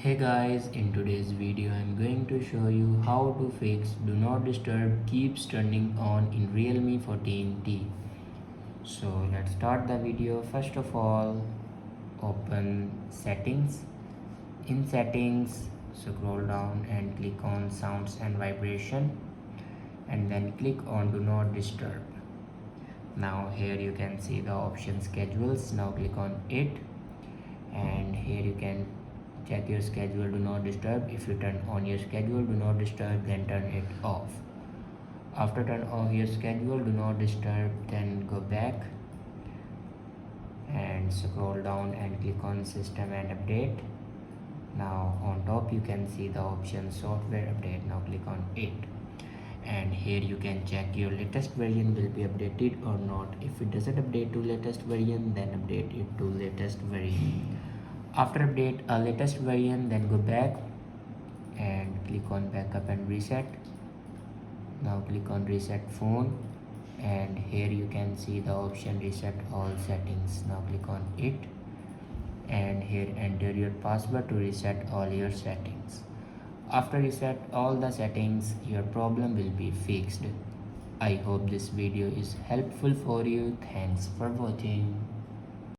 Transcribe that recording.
Hey guys, in today's video I'm going to show you how to fix Do Not Disturb keeps turning on in Realme 14T. So let's start the video. First of all, open settings. In settings, scroll down and click on sounds and vibration and then click on Do Not Disturb. Now here you can see the option schedules. Now click on it and here you can check your schedule. Do not disturb. If you turn on your schedule do not disturb, then turn it off. After turn off your schedule do not disturb, then go back and scroll down and click on system and update. Now on top you can see the option software update. Now click on it and here you can check your latest version will be updated or not. If it doesn't update to latest version, then update it to latest version. After update a latest version, then go back and click on backup and reset. Now click on reset phone and here you can see the option reset all settings. Now click on it and here enter your password to reset all your settings. After reset all the settings, your problem will be fixed. I hope this video is helpful for you. Thanks for watching.